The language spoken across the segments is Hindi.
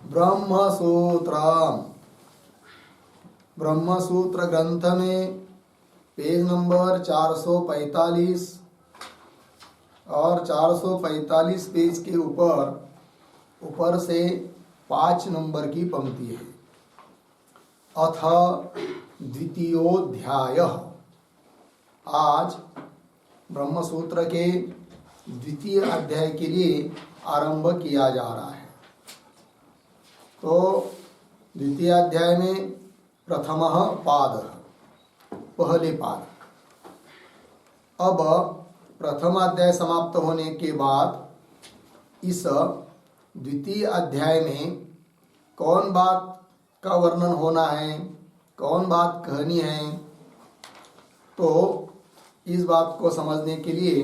ब्रह्मसूत्र। ब्रह्मसूत्र ग्रंथ में पेज नंबर 445 और 445 पेज के ऊपर से 5 नंबर की पंक्ति है। अथ द्वितीयोध्याय। आज ब्रह्मसूत्र के द्वितीय अध्याय के लिए आरंभ किया जा रहा है। तो द्वितीय अध्याय में प्रथमः पाद, पहले पाद। अब प्रथम अध्याय समाप्त होने के बाद इस द्वितीय अध्याय में कौन बात का वर्णन होना है, कौन बात कहनी है, तो इस बात को समझने के लिए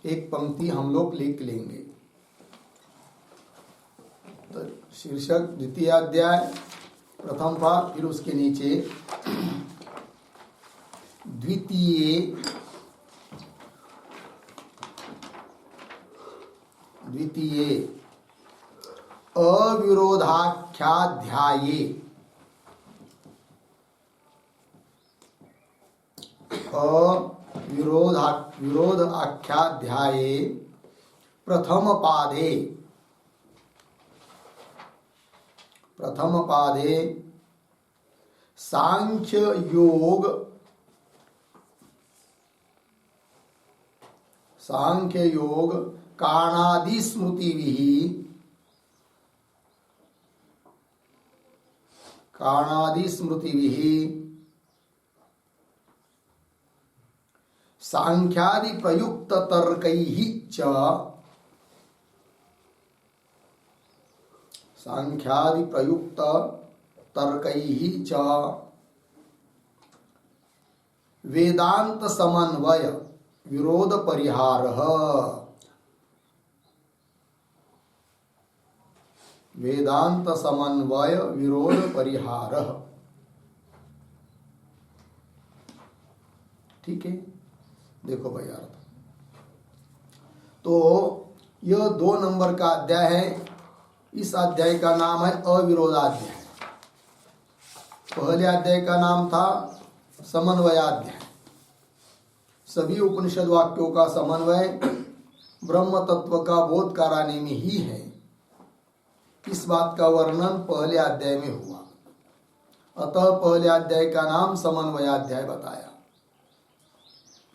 एक पंक्ति हम लोग लिख लेंगे। तो शीर्षक द्वितीय अध्याय प्रथम पाद, फिर उसके नीचे द्वितीय अविरोधाख्याध्याये। विरोधाख्याध्याये प्रथम पादे सांख्य योग काणादि स्मृतिभिः सांख्यादि प्रयुक्त तर्कैः च वेदांत समन्वय विरोध परिहारः। वेदांत समन्वय विरोध परिहारः। ठीक है, देखो भाई यार, तो यह 2 नंबर का अध्याय है। इस अध्याय का नाम है अविरोधाध्याय। पहले अध्याय का नाम था समन्वयाध्याय। सभी उपनिषद वाक्यों का समन्वय ब्रह्म तत्व का बोध कराने में ही है। इस बात का वर्णन पहले अध्याय में हुआ, अतः पहले अध्याय का नाम समन्वयाध्याय बताया।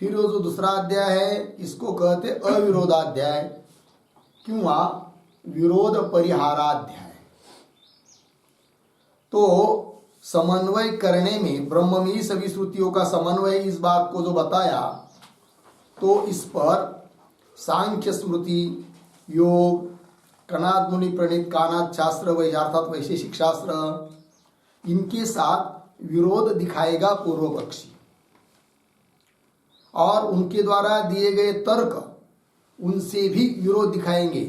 फिर वो जो दूसरा अध्याय है इसको कहते अविरोधाध्याय किंवा विरोध परिहाराध्याय। तो समन्वय करने में ब्रह्म में ही सभी श्रुतियों का समन्वय, इस बात को जो बताया, तो इस पर सांख्य स्मृति, योग, कणाद मुनि प्रणीत कानाद शास्त्र अर्थात वैशेषिक शास्त्र, इनके साथ विरोध दिखाएगा पूर्व पक्षी, और उनके द्वारा दिए गए तर्क, उनसे भी विरोध दिखाएंगे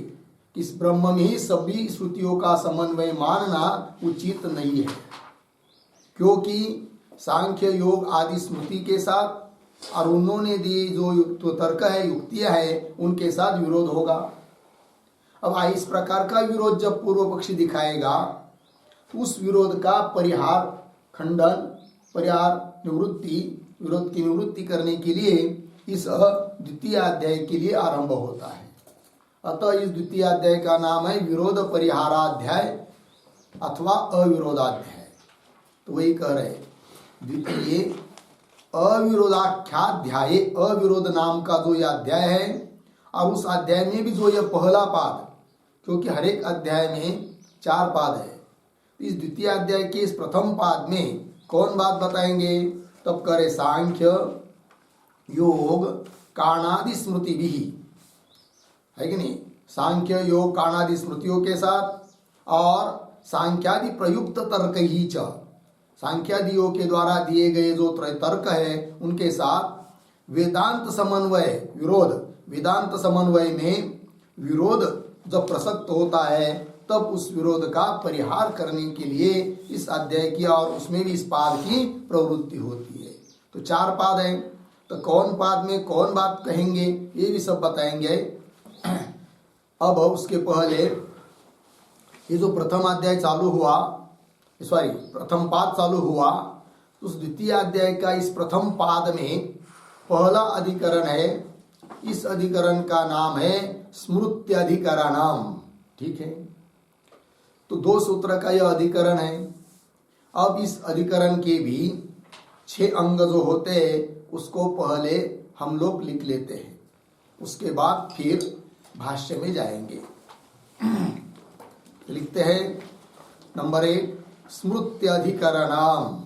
कि इस ब्रह्म में ही सभी श्रुतियों का समन्वय मानना उचित नहीं है, क्योंकि सांख्य योग आदि स्मृति के साथ और उन्होंने दिए जो तर्क है, युक्तियां है, उनके साथ विरोध होगा। अब इस प्रकार का विरोध जब पूर्व पक्षी दिखाएगा तो उस विरोध का परिहार, खंडन, परिहार, निवृत्ति, विरोध की निवृत्ति करने के लिए इस द्वितीय अध्याय के लिए आरंभ होता है। अतः इस द्वितीय अध्याय का नाम है विरोध परिहाराध्याय अथवा अविरोधाध्याय। तो वही कह रहे द्वितीय अविरोधाख्याध्याय, अविरोध नाम का जो यह अध्याय है, और उस अध्याय में भी जो यह पहला पाद, क्योंकि हर एक अध्याय में 4 पाद है, इस द्वितीय अध्याय के इस प्रथम पाद में कौन बात बताएंगे, तब करे सांख्य योग काणादि स्मृति भी है कि नहीं, सांख्य योग काणादि स्मृतियों के साथ, और सांख्यादि प्रयुक्त तर्क ही च, सांख्यादियों के द्वारा दिए गए जो तर्क है उनके साथ वेदांत समन्वय विरोध, वेदांत समन्वय में विरोध जब प्रसक्त होता है तब उस विरोध का परिहार करने के लिए इस अध्याय की और उसमें भी इस पाद की प्रवृत्ति होती है। तो 4 पाद हैं, तो कौन पाद में कौन बात कहेंगे ये भी सब बताएंगे। अब उसके पहले ये जो प्रथम अध्याय चालू हुआ, सॉरी प्रथम पाद चालू हुआ, उस द्वितीय अध्याय का इस प्रथम पाद में पहला अधिकरण है। इस अधिकरण का नाम है स्मृत्यधिकरणम। ठीक है, तो 2 सूत्र का यह अधिकरण है। अब इस अधिकरण के भी 6 अंग जो होते हैं उसको पहले हम लोग लिख लेते हैं, उसके बाद फिर भाष्य में जाएंगे। लिखते हैं नंबर 1 स्मृत्यधिकरणम।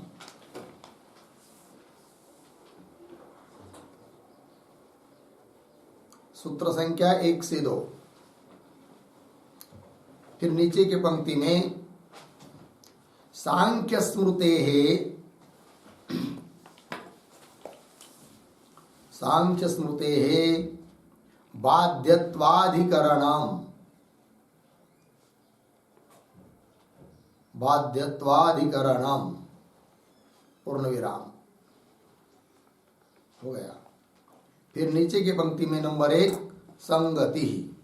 सूत्र संख्या 1 से 2। फिर नीचे की पंक्ति में सांख्य स्मृते है, सांख्य स्मृते है बाध्यत्वाधिकरणम, बाध्यत्वाधिकरणम पूर्ण विराम हो गया। फिर नीचे की पंक्ति में नंबर 1 संगति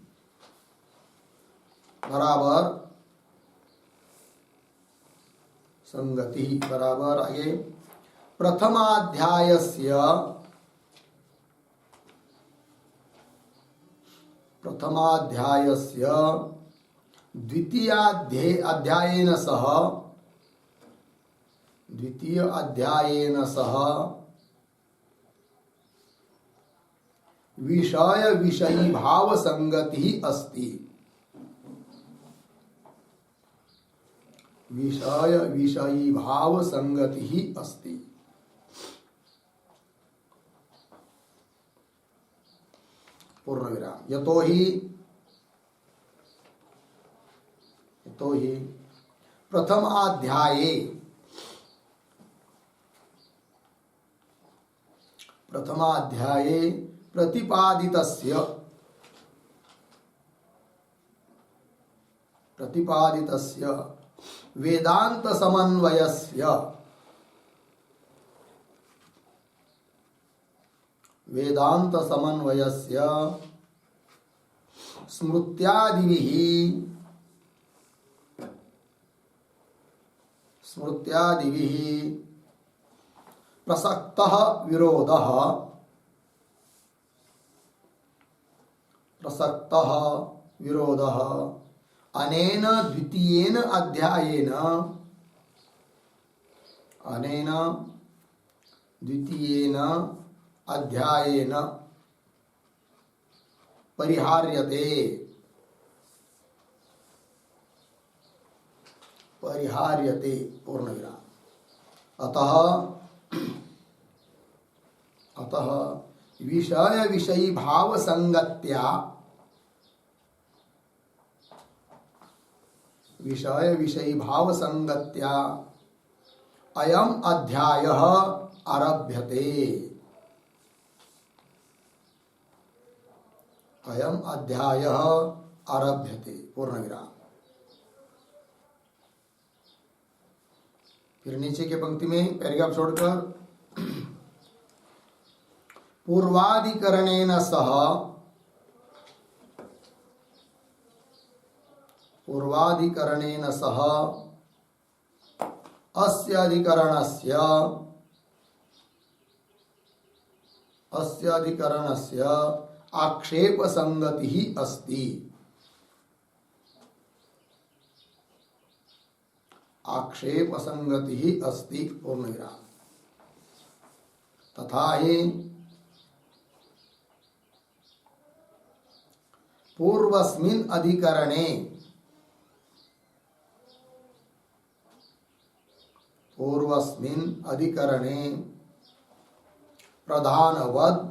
बराबर, संगति बराबर आगे प्रथमाध्यायस्य द्वितीय अध्यायेन सह विषय विषयी भाव संगति अस्ति, विषय विषयी भाव संगति अस्ति। पूर्ण विराम। यतो ही प्रथमाध्याये प्रतिपादितस्य वेदांत समन्वयस्य स्मृत्यादिभिः प्रसक्तः विरोधः अनेन द्वितीयेन अध्यायेन परिहार्यते पूर्ण विराम। अतः विषय विषयी भाव संगत्या अयम अध्यायः आरभ्यते, पूर्ण विराम। फिर नीचे के पंक्ति में पैराग्राफ छोड़कर पूर्वाधिकरणेन सह अस्य अधिकरणस्य आक्षेप संगति अस्ति, पूर्ण विराम। तथा ही पूर्वस्मिन् अधिकरणे प्रधानवत्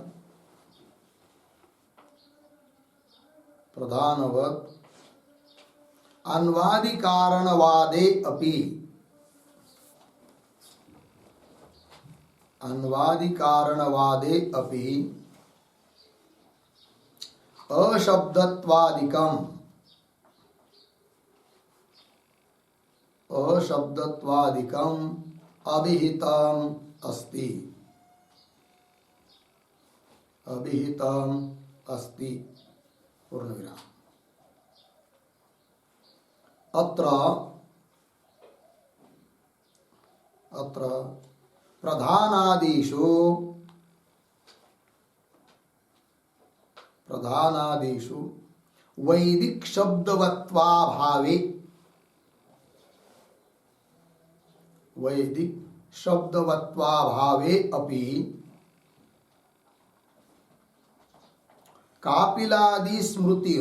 अन्वादिकारणवादे अपि अशब्दत्वादिकम् अभिहितम् अस्ति, पूर्ण विराम। अत्र प्रधानादिषु वैदिक शब्दवत्वाभावे अपि कापिलादि स्मृति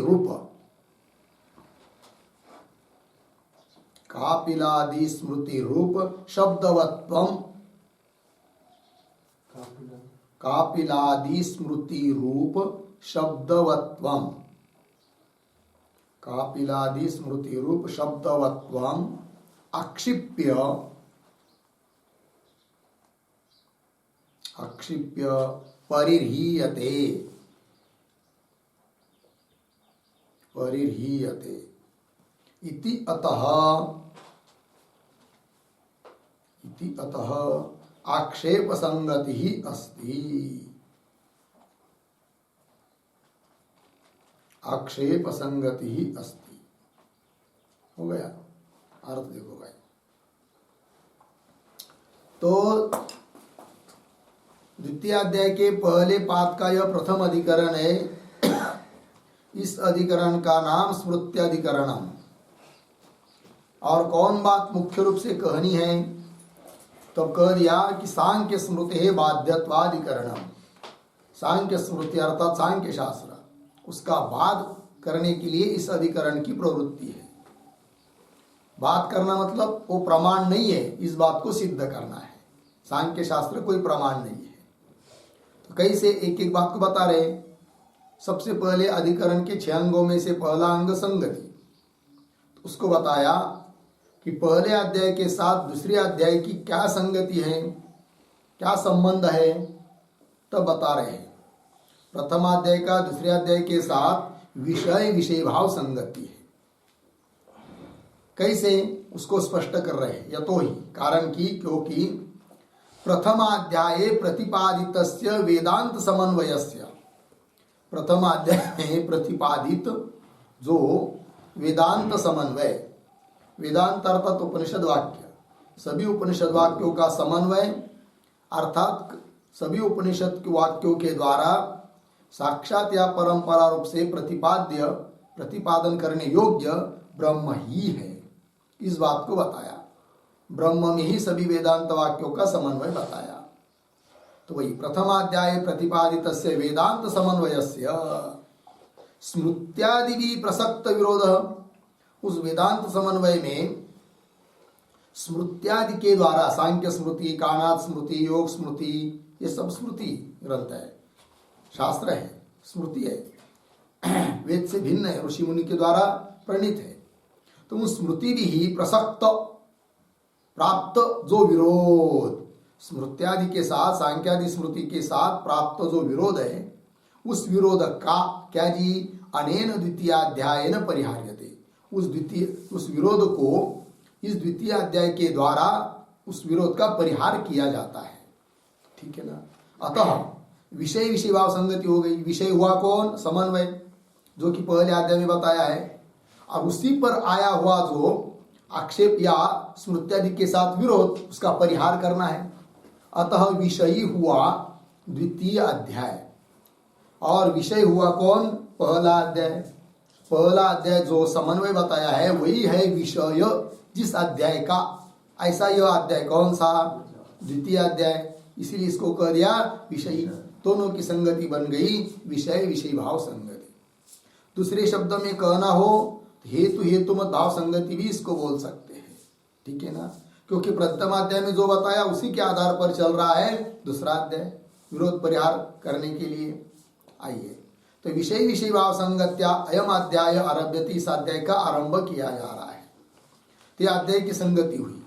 रूप शब्दवत्वम कापिलादि स्मृति रूप शब्दवत्वम आक्षिप्य परिह्रियते इति अतः आक्षेप संगति ही अस्ति। हो गया अर्थ देखो भाई। तो द्वितीय अध्याय के पहले पाद का यह प्रथम अधिकरण है। इस अधिकरण का नाम स्मृत्याधिकरणम। और कौन बात मुख्य रूप से कहनी है, तो कह दिया कि सांख्य स्मृति है बाध्यत्वाधिकरणम। सांख्य स्मृति अर्थात सांख्य शास्त्र, उसका बाध करने के लिए इस अधिकरण की प्रवृत्ति है। बात करना मतलब वो प्रमाण नहीं है, इस बात को सिद्ध करना है। सांख्य शास्त्र कोई प्रमाण नहीं है। तो कैसे एक एक बात को बता रहे। सबसे पहले अधिकरण के 6 अंगों में से पहला अंग संगति, तो उसको बताया कि पहले अध्याय के साथ दूसरे अध्याय की क्या संगति है, क्या संबंध है, तब बता रहे हैं। प्रथम अध्याय का दूसरे अध्याय के साथ विषय भाव संगति है। कैसे उसको स्पष्ट कर रहे हैं। यतोहि कारण की, क्योंकि प्रथमाध्याये प्रतिपादितस्य वेदांत समन्वयस्य, प्रथम अध्याय में प्रतिपादित जो वेदांत समन्वय, वेदांत अर्थात उपनिषद वाक्य, सभी उपनिषद वाक्यों का समन्वय अर्थात सभी उपनिषद के वाक्यों के द्वारा साक्षात या परंपरा रूप से प्रतिपादन करने योग्य ब्रह्म ही है, इस बात को बताया। ब्रह्म में ही सभी वेदांत वाक्यों का समन्वय बताया। तो वही प्रथमाध्याय प्रतिपादितस्य वेदांत समन्वयस्य स्मृत्यादि प्रसक्त विरोध, उस वेदांत समन्वय में स्मृत्यादि के द्वारा सांख्य स्मृति, काणाद स्मृति, योग स्मृति, ये सब स्मृति ग्रंथ है, शास्त्र है, स्मृति है, वेद से भिन्न है, ऋषि मुनि के द्वारा प्रणीत है। तो उन स्मृति भी ही प्रसक्त प्राप्त जो विरोध, स्मृत्यादि के साथ सांख्यादि स्मृति के साथ प्राप्त जो विरोध है, उस विरोध का क्या जी अनेन द्वितीयाध्यायेन परिहार्यते। उस विरोध को इस द्वितीय अध्याय के द्वारा उस विरोध का परिहार किया जाता है। ठीक है ना। अतः विषय भाव संगति हो गई। विषय हुआ कौन? समन्वय, जो कि पहले अध्याय में बताया है। और उसी पर आया हुआ जो आक्षेप या स्मृत्यादि के साथ विरोध, उसका परिहार करना है। अतः विषयी हुआ द्वितीय अध्याय और विषय हुआ कौन? पहला अध्याय। पहला अध्याय जो समन्वय बताया है वही है विषय जिस अध्याय का। ऐसा यह अध्याय कौन सा? द्वितीय अध्याय। इसीलिए इसको कह दिया विषयी। दोनों की संगति बन गई विषय भाव संगति। दूसरे शब्द में कहना हो हेतु मत भाव संगति भी इसको बोल सकते हैं। ठीक है ना। क्योंकि प्रथम अध्याय में जो बताया उसी के आधार पर चल रहा है दूसरा अध्याय विरोध परिहार करने के लिए। आइए, तो विषय भाव संगत्या अयम अध्याय आरभ्यति, इस अध्याय का आरंभ किया जा रहा है। तो अध्याय की संगति हुई।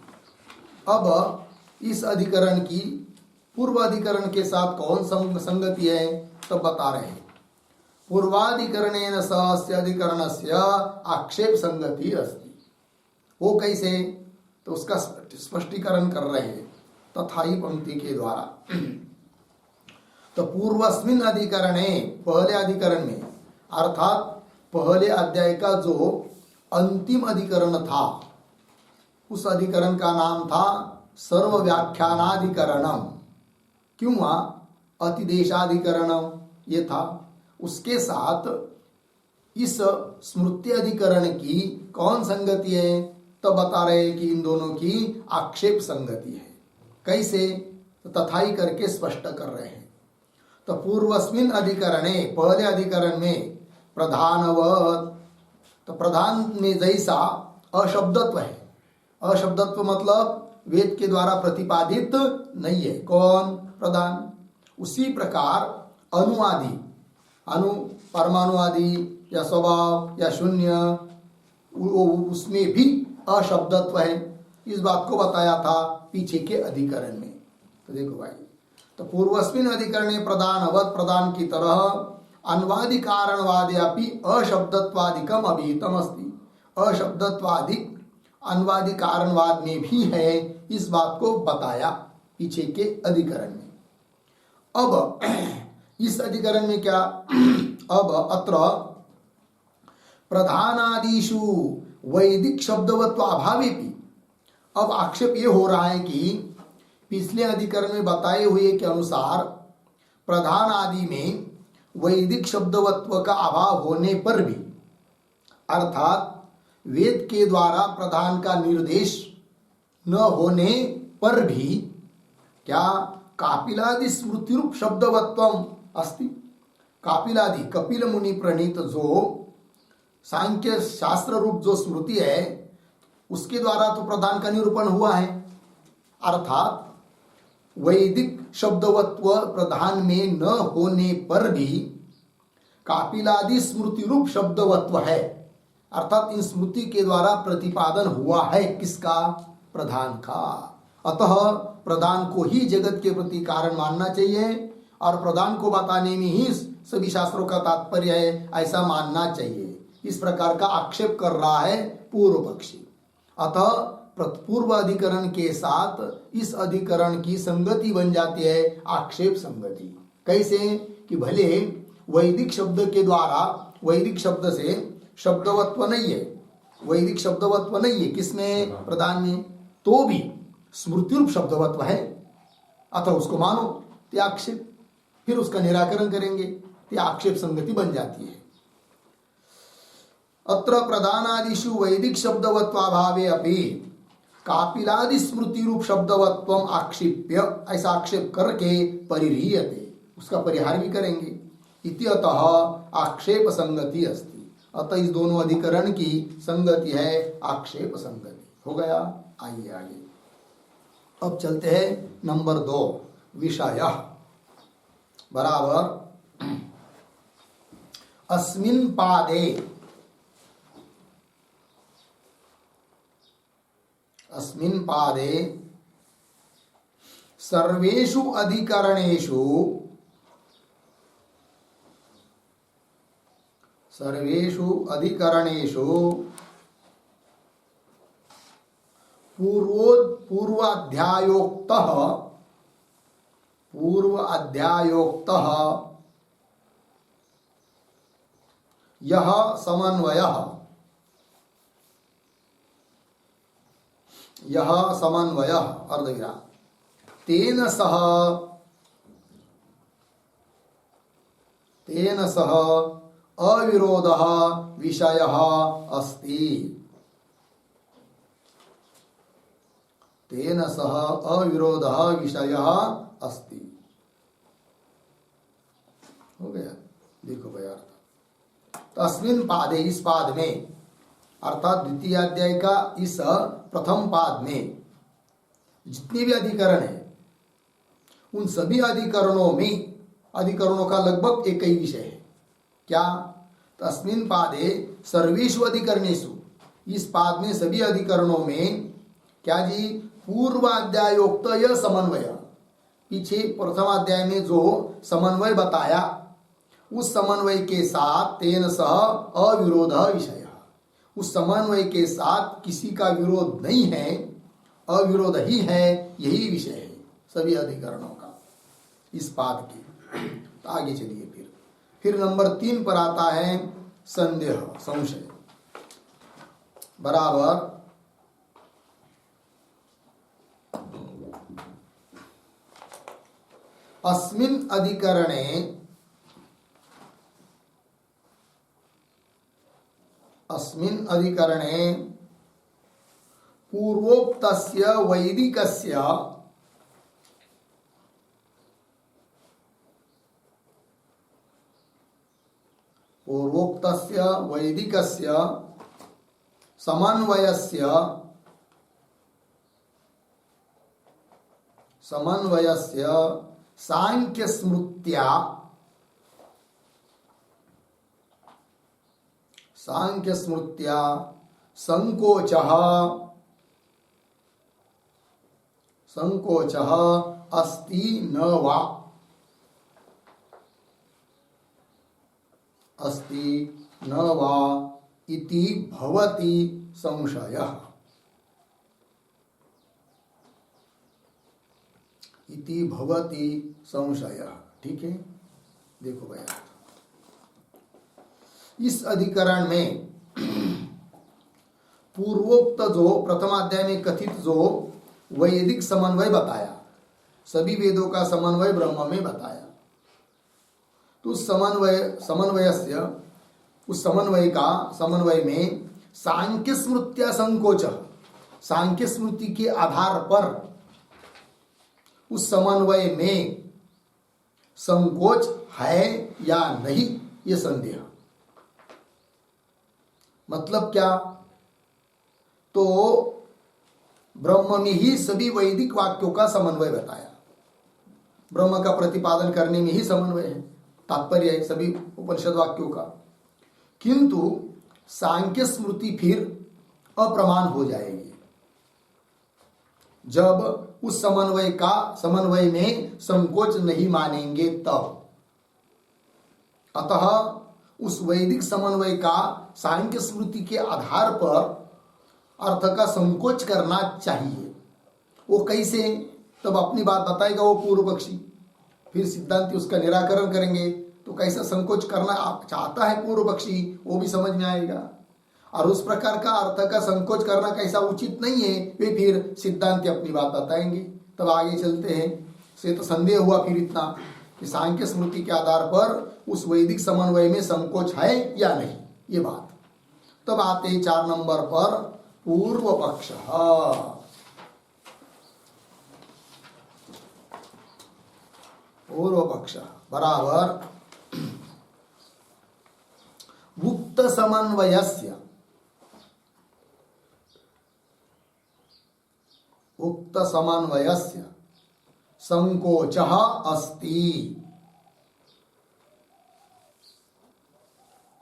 अब इस अधिकरण की पूर्व अधिकरण के साथ कौन संगति है तब बता रहे हैं। पूर्वाधिकरणेन सह अधिकरणस्य आक्षेप संगति अस्ति। वो कैसे? तो उसका स्पष्टीकरण कर रहे हैं तथा ही पंक्ति के द्वारा। तो पूर्वस्मिन अधिकरणे, पहले अधिकरण में अर्थात पहले अध्याय का जो अंतिम अधिकरण था, उस अधिकरण का नाम था सर्व व्याख्यानाधिकरणम किंवा अतिदेशाधिकरणम, ये था। उसके साथ इस स्मृति अधिकरण की कौन संगति है, तो बता रहे हैं कि इन दोनों की आक्षेप संगति है। कैसे, तो तथाई करके स्पष्ट कर रहे हैं। तो पूर्वस्मिन अधिकरणे, पहले अधिकरण में प्रधानवत, तो प्रधान में जैसा अशब्दत्व है, अशब्दत्व मतलब वेद के द्वारा प्रतिपादित नहीं है, कौन, प्रधान। उसी प्रकार अनुआदि, अनु परमाणुआदि या स्वभाव या शून्य, उसमें भी अशब्दत्व है। इस बात को बताया था पीछे के अधिकरण में। तो देखो भाई, तो पूर्वस्मिन अधिकरणे प्रधानवत, प्रधान की तरह अन्वादि कारणवाद्यापि अशब्दत्वादिकम अभिहितम अस्ति, अशब्दत्वादिक अन्वादि कारणवाद में भी है, इस बात को बताया पीछे के अधिकरण में। अब इस अधिकरण में क्या, अब अत्र प्रधानादिषु वैदिक शब्दवत्व अभावे भी, अब आक्षेप ये हो रहा है कि पिछले अधिकरण में बताए हुए के अनुसार प्रधान आदि में वैदिक शब्दवत्व का अभाव होने पर भी, अर्थात वेद के द्वारा प्रधान का निर्देश न होने पर भी, क्या कापिलादि स्मृति रूप शब्दवत्वम अस्ति, कापिलादि कपिल मुनि प्रणीत जो सांख्य शास्त्र रूप जो स्मृति है, उसके द्वारा तो प्रधान का निरूपण हुआ है। अर्थात वैदिक शब्दवत्व प्रधान में न होने पर भी कापिलादि स्मृति रूप शब्दवत्व है, अर्थात इन स्मृति के द्वारा प्रतिपादन हुआ है, किसका, प्रधान का। अतः प्रधान को ही जगत के प्रति कारण मानना चाहिए और प्रधान को बताने में ही सभी शास्त्रों का तात्पर्य है, ऐसा मानना चाहिए। इस प्रकार का आक्षेप कर रहा है पूर्व पक्षी। अतः पूर्व अधिकरण के साथ इस अधिकरण की संगति बन जाती है, आक्षेप संगति। कैसे, कि भले वैदिक शब्द के द्वारा, वैदिक शब्द से शब्दवत्व नहीं है, वैदिक शब्दवत्व नहीं है किसमें, प्रधान में, तो भी स्मृति रूप शब्दवत्व है, अतः उसको मानो, ते आक्षेप। फिर उसका निराकरण करेंगे, ते आक्षेप संगति बन जाती है। अत्र प्रधानादिषु वैदिक शब्दवत्वाभावे अपि कापिलादि स्मृति रूप शब्दवत्वम आक्षिप्य, ऐसा आक्षेप करके परिह्रियते, उसका परिहार भी करेंगे। इति अतः आक्षेप संगति अस्ति, अतः इस दोनों अधिकरण की संगति है, आक्षेप संगति। हो गया, आइए आगे। अब चलते हैं नंबर 2, विषय बराबर अस्मिन् पादे, अस्मिन् पादे सर्वेषु अधिकरणेषु, सर्वेषु अधिकरणेषु पूर्वाध्यायोक्तः, पूर्वाध्यायोक्तः यह समन्वयः, यह समन्वयः अर्धविराम, तेन सह अविरोधः विषयः अस्ति, तेन सह अविरोधः विषयः अस्ति। हो गया, देखो भाई अर्थ। तो अस्मिन् पादे, इस पाद में, अर्थात द्वितीय अध्याय का इस प्रथम पाद में जितने भी अधिकरण है, उन सभी अधिकरणों में, अधिकरणों का लगभग एक ही विषय है, क्या, तो अस्मिन् पादे सर्वेषु अधिकरणेषु, इस पाद में सभी अधिकरणों में क्या जी, पूर्वाध्यायोक्त यह समन्वय, पीछे प्रथम अध्याय में जो समन्वय बताया, उस समन्वय के साथ तेन सह अविरोध विषय, उस समन्वय के साथ किसी का विरोध नहीं है, अविरोध ही है, यही विषय है सभी अधिकरणों का इस पाद के। तो आगे चलिए, फिर नंबर 3 पर आता है संदेह, संशय। बराबर अस्मिन् अधिकरणे पूर्वोक्तस्य वैदिकस्य समन्वयस्य सांख्यस्मृत्या संकोचः अस्ति न वा इति भवति संशयः। ठीक है, देखो भैया, इस अधिकरण में पूर्वोक्त जो प्रथमाध्याय में कथित जो वैदिक समन्वय बताया, सभी वेदों का समन्वय ब्रह्म में बताया, तो समन्वय में सांख्य स्मृत्या संकोच, सांख्य स्मृति के आधार पर उस समन्वय में संकोच है या नहीं, ये संदेह। मतलब क्या? तो ब्रह्म में ही सभी वैदिक वाक्यों का समन्वय बताया, ब्रह्म का प्रतिपादन करने में ही समन्वय है, तात्पर्य है सभी उपनिषद वाक्यों का। किंतु सांख्य स्मृति फिर अप्रमाण हो जाएगी जब उस समन्वय में संकोच नहीं मानेंगे तब। अतः उस वैदिक समन्वय का सांख्य स्मृति के आधार पर अर्थ का संकोच करना चाहिए। वो कैसे, तब अपनी बात बताएगा वो पूर्व पक्षी, फिर सिद्धांति उसका निराकरण करेंगे। तो कैसा संकोच करना आप चाहता है पूर्व पक्षी, वो भी समझ में आएगा, और उस प्रकार का अर्थ का संकोच करना कैसा उचित नहीं है, वे फिर सिद्धांति अपनी बात बताएंगे। तब आगे चलते हैं। से तो संदेह हुआ फिर इतना कि सांख्य स्मृति के आधार पर उस वैदिक समन्वय में संकोच है या नहीं, ये बात। तब आते 4 नंबर पर पूर्व पक्ष। पूर्व पक्ष बराबर उक्त समन्वयस्य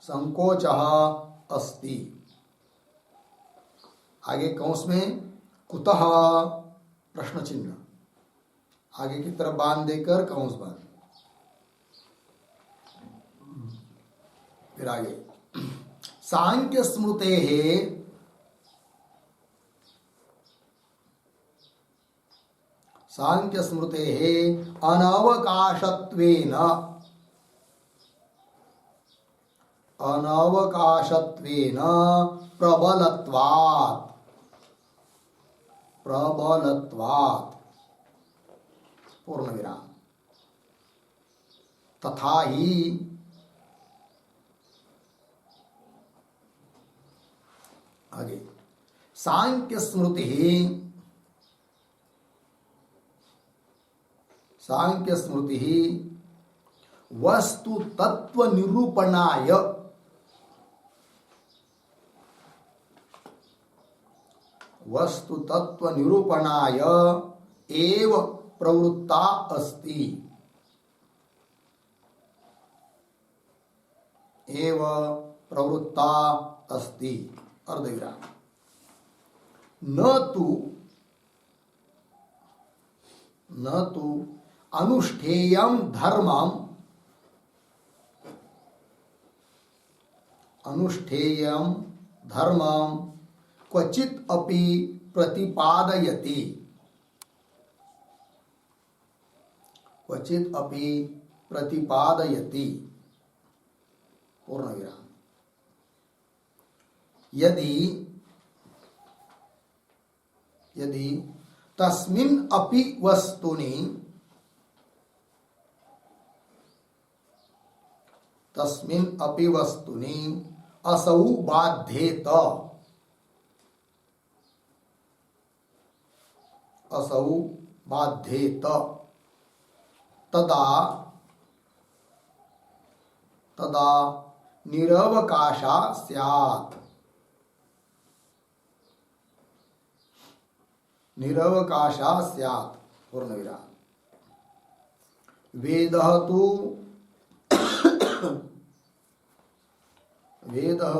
संकोचः अस्ति, आगे कौंस में कुतः प्रश्न चिन्ह, आगे की तरफ बांध देकर कौंस बांध, फिर आगे सांख्य स्मृतेः अनवकाशत्वेन प्रबलत्वात् पूर्ण विराम तथा ही आगे सांख्य स्मृति वस्तु तत्व निरूपणाय एव प्रवृत्ता अस्ति, अर्धविराम। न तु अनुष्ठेयं धर्मं क्वचित् अपि प्रतिपादयति, पूर्ण विराम। यदि यदि तस्मिन् अपि वस्तुनि असौ बाध्येत तदा निरवकाशा स्यात्। पूर्णविराम। वेदः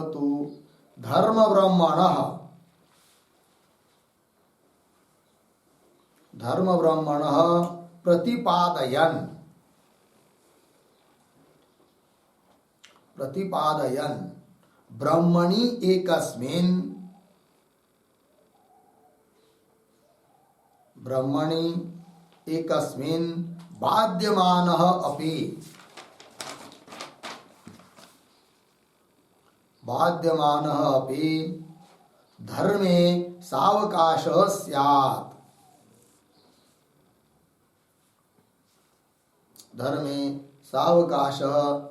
तु धर्म ब्रह्मणः प्रतिपादयन् ब्रह्मणि एकस्मिन् बाध्यमानः अपि धर्मे सावकाशः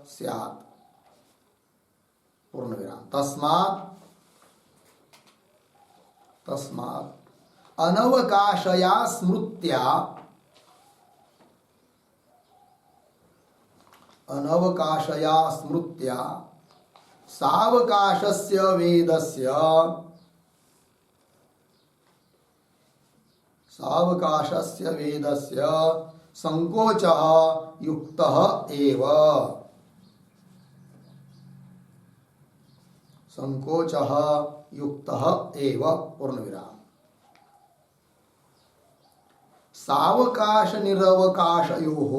स्यात्। पूर्णविराम। तस्मात् अनवकाशया स्मृत्या सावकाशस्य वेदस्य संकोचः युक्तः एव। पूर्णविराम। सावकाश निरवकाशयोः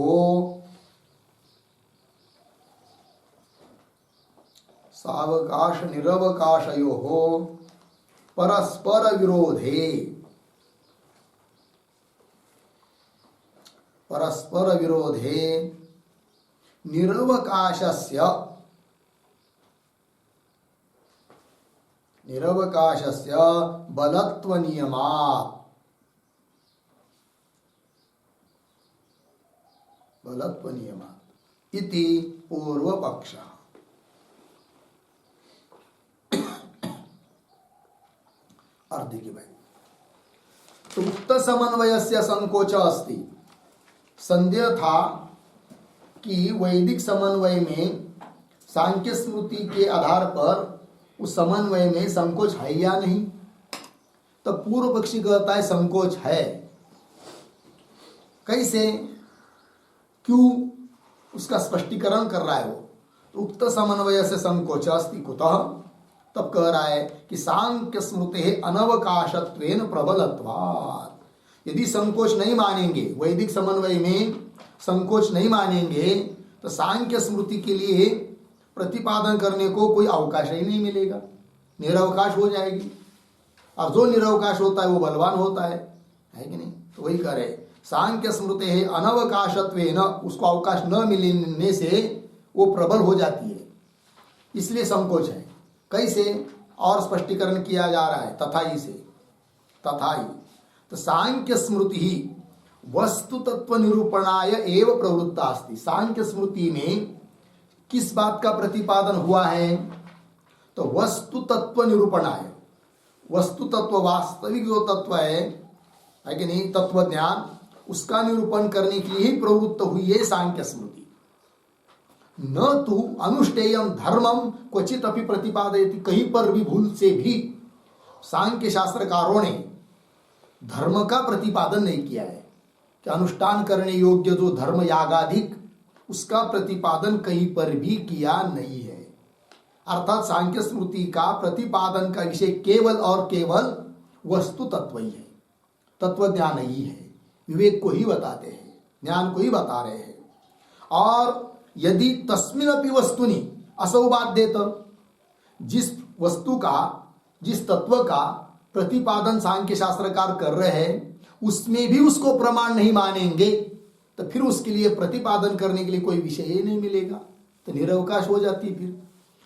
परस्पर विरोधे निरवकाशस्य बलत्वनियमात् इति पूर्वपक्षः। अर्थ देखिए भाई, तो उक्त समन्वयस्य संकोच अस्ति। संदेह था कि वैदिक समन्वय में सांख्य स्मृति के आधार पर उस समन्वय में संकोच है या नहीं। तो पूर्व पक्षी कहता है संकोच है। कैसे, क्यों, उसका स्पष्टीकरण कर रहा है वो। उक्त समन्वय से संकोच अस्ति कुतः, तब कह रहा है कि सांख्य स्मृते अनवकाशत्वेन प्रबलत्वात्। यदि संकोच नहीं मानेंगे, वैदिक समन्वय में संकोच नहीं मानेंगे, तो सांख्य स्मृति के लिए प्रतिपादन करने को कोई अवकाश ही नहीं मिलेगा, निरवकाश हो जाएगी। और जो निरवकाश होता है वो बलवान होता है कि नहीं। तो वही कह रहे, सांख्य स्मृति है अनवकाशत्वेन, उसको अवकाश न मिलने से वो प्रबल हो जाती है, इसलिए संकोच है। कैसे, और स्पष्टीकरण किया जा रहा है तथा ही। तो सांख्य स्मृति ही वस्तु तत्व निरूपणाय एव प्रवृत्ता अस्ति। सांख्य स्मृति में किस बात का प्रतिपादन हुआ है, तो वस्तु तत्व निरूपणाय। वस्तु तत्व, वास्तविक जो तत्व है कि नहीं, तत्व ज्ञान, उसका निरूपण करने के लिए ही प्रवृत्त हुई है सांख्य स्मृति। न तो अनुष्ठेयम धर्मम क्वचित अपि प्रतिपादयति। कहीं पर भी भूल से भी सांख्य शास्त्रकारों ने धर्म का प्रतिपादन नहीं किया है कि अनुष्ठान करने योग्य जो धर्म यागाधिक, उसका प्रतिपादन कहीं पर भी किया नहीं है। अर्थात सांख्य स्मृति का प्रतिपादन का विषय केवल और केवल वस्तु तत्व ही है, तत्व ज्ञान ही है, विवेक को ही बताते हैं, ज्ञान को ही बता रहे हैं। और यदि तस्मिन् अपि वस्तुनि असौ बाध्येत, जिस वस्तु का, जिस तत्व का प्रतिपादन सांख्य शास्त्रकार कर रहे हैं, उसमें भी उसको प्रमाण नहीं मानेंगे, तो फिर उसके लिए प्रतिपादन करने के लिए कोई विषय ही नहीं मिलेगा, तो निरवकाश हो जाती फिर।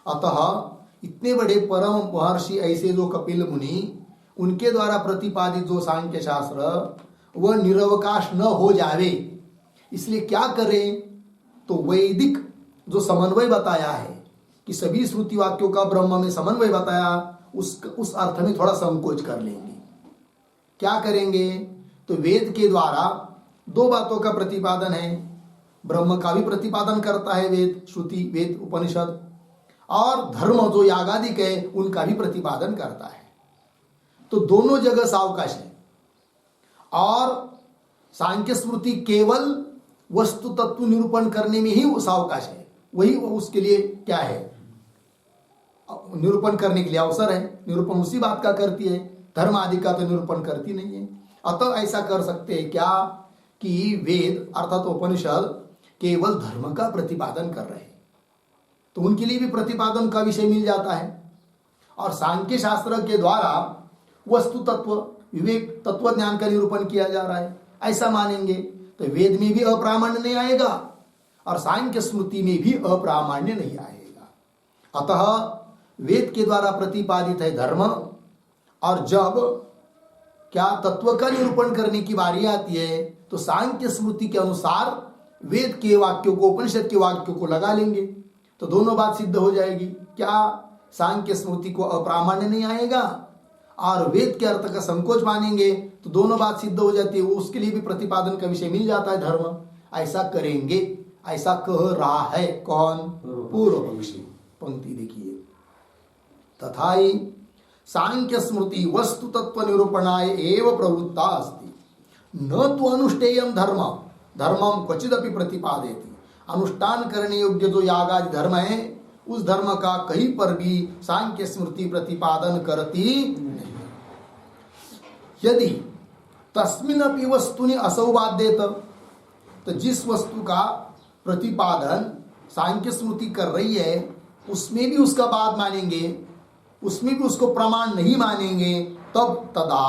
अतः इतने बड़े परम महर्षि ऐसे जो कपिल मुनि, उनके द्वारा प्रतिपादित जो सांख्य शास्त्र वह निरवकाश न हो जावे, इसलिए क्या करें, तो वैदिक जो समन्वय बताया है कि सभी श्रुति वाक्यों का ब्रह्म में समन्वय बताया, उस अर्थ में थोड़ा संकोच कर लेंगे। क्या करेंगे, तो वेद के द्वारा दो बातों का प्रतिपादन है, ब्रह्म का भी प्रतिपादन करता है वेद, श्रुति वेद उपनिषद, और धर्म जो यागादिक है उनका भी प्रतिपादन करता है। तो दोनों जगह सावकाश है। और सांख्य स्मृति केवल वस्तु तत्व निरूपण करने में ही सावकाश है, वही उसके लिए क्या है, निरूपण करने के लिए अवसर है। निरूपण उसी बात का करती है, धर्म आदि का तो निरूपण करती नहीं है। अतः ऐसा कर सकते हैं क्या कि वेद अर्थात उपनिषद केवल धर्म का प्रतिपादन कर रहे हैं, तो उनके लिए भी प्रतिपादन का विषय मिल जाता है। और सांख्य शास्त्र के द्वारा वस्तु तत्व विवेक तत्व ज्ञान का निरूपण किया जा रहा है, ऐसा मानेंगे तो वेद में भी अप्रामाण्य नहीं आएगा और सांख्य स्मृति में भी अप्रामाण्य नहीं आएगा। अतः वेद के द्वारा प्रतिपादित है धर्म, और जब क्या तत्व का निरूपण करने की बारी आती है तो सांख्य स्मृति के अनुसार वेद के वाक्यों को उपनिषद के वाक्यों को लगा लेंगे, तो दोनों बात सिद्ध हो जाएगी। क्या सांख्य स्मृति को अप्रामाण्य नहीं आएगा और वेद के अर्थ का संकोच मानेंगे तो दोनों बात सिद्ध हो जाती है, उसके लिए भी प्रतिपादन का विषय मिल जाता है धर्म। ऐसा करेंगे, ऐसा कह रहा है कौन, पूर्व पक्षी। पंक्ति देखिए, तथाहि सांख्य स्मृति वस्तु तत्व निरूपणाय एव प्रवृत्ता अस्ति, न तो अनुष्ठेयम धर्म धर्मम क्वचिदपि प्रतिपादयति। अनुष्ठान करने योग्य जो यागादि धर्म है उस धर्म का कहीं पर भी सांख्य स्मृति प्रतिपादन करती नहीं। यदि तस्मिन्नपि वस्तुनि असौबाध्येत, तो जिस वस्तु का प्रतिपादन सांख्य स्मृति कर रही है उसमें भी उसका बात मानेंगे, उसमें भी उसको प्रमाण नहीं मानेंगे, तब तदा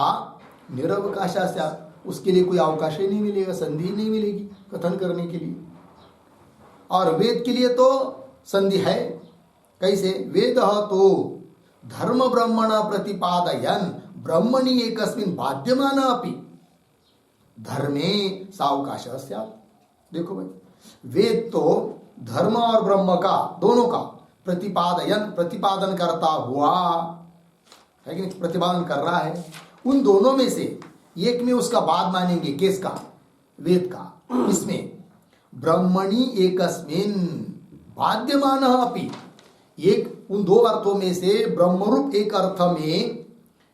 निरवकाशा, उसके लिए कोई अवकाश ही नहीं मिलेगा, संधि नहीं मिलेगी कथन करने के लिए। और वेद के लिए तो संधि है, कैसे, वेद तो धर्म ब्रह्मण प्रतिपादयन ब्रह्मणि एकस्मिन् बाध्यमान अपि धर्मे सावकाश स्यात्। देखो भाई, वेद तो धर्म और ब्रह्म का दोनों का प्रतिपादन करता हुआ है कि प्रतिपादन कर रहा है, उन दोनों में से एक में उसका बाद मानेंगे, किसका, वेद का। इसमें ब्रह्मणि एकस्मिन् बाध्यमान अपि, एक उन दो अर्थों में से ब्रह्मरूप एक अर्थ में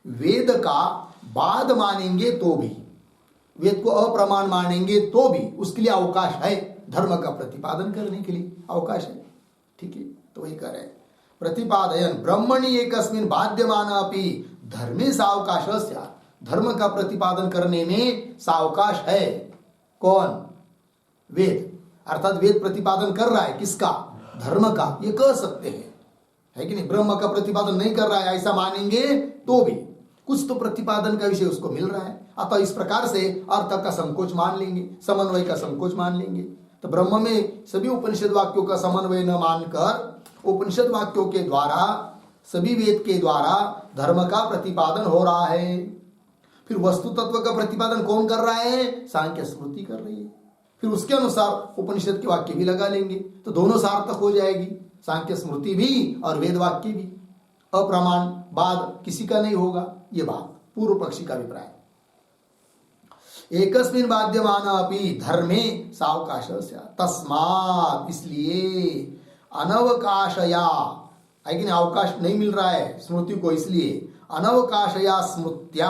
वेद का बाद मानेंगे तो भी, वेद को अप्रमाण मानेंगे तो भी उसके लिए अवकाश है, धर्म का प्रतिपादन करने के लिए अवकाश है। ठीक है, तो वही कह रहे हैं, प्रतिपादयन ब्रह्मणि एकस्मिन् बाध्यमान अपि धर्मे सावकाश स्यात्। धर्म का प्रतिपादन करने में सावकाश है, कौन, वेद। अर्थात वेद प्रतिपादन कर रहा है किसका, धर्म का, ये कह सकते हैं, है कि नहीं। ब्रह्म का प्रतिपादन नहीं कर रहा है ऐसा मानेंगे तो भी कुछ तो प्रतिपादन का विषय उसको मिल रहा है। अतः इस प्रकार से अर्थ का संकोच मान लेंगे, समन्वय का संकोच मान लेंगे। तो ब्रह्म में सभी उपनिषद वाक्यों का समन्वय न मानकर उपनिषद वाक्यों के द्वारा, सभी वेद के द्वारा धर्म का प्रतिपादन हो रहा है। फिर वस्तु तत्व का प्रतिपादन कौन कर रहा है, सांख्य स्मृति कर रही है। फिर उसके अनुसार उपनिषद के वाक्य भी लगा लेंगे, तो दोनों सार्थक हो जाएगी, सांख्य स्मृति भी और वेद वाक्य भी। अप्रमाण बाद किसी का नहीं होगा, ये बात पूर्व पक्षी का अभिप्राय। एकस्मिन् बाध्यमान अपि धर्मे सावकाश स्यात्, तस्मात्, इसलिए अनवकाशया, लेकिन अवकाश नहीं मिल रहा है स्मृति को, इसलिए अनवकाशया स्मृत्या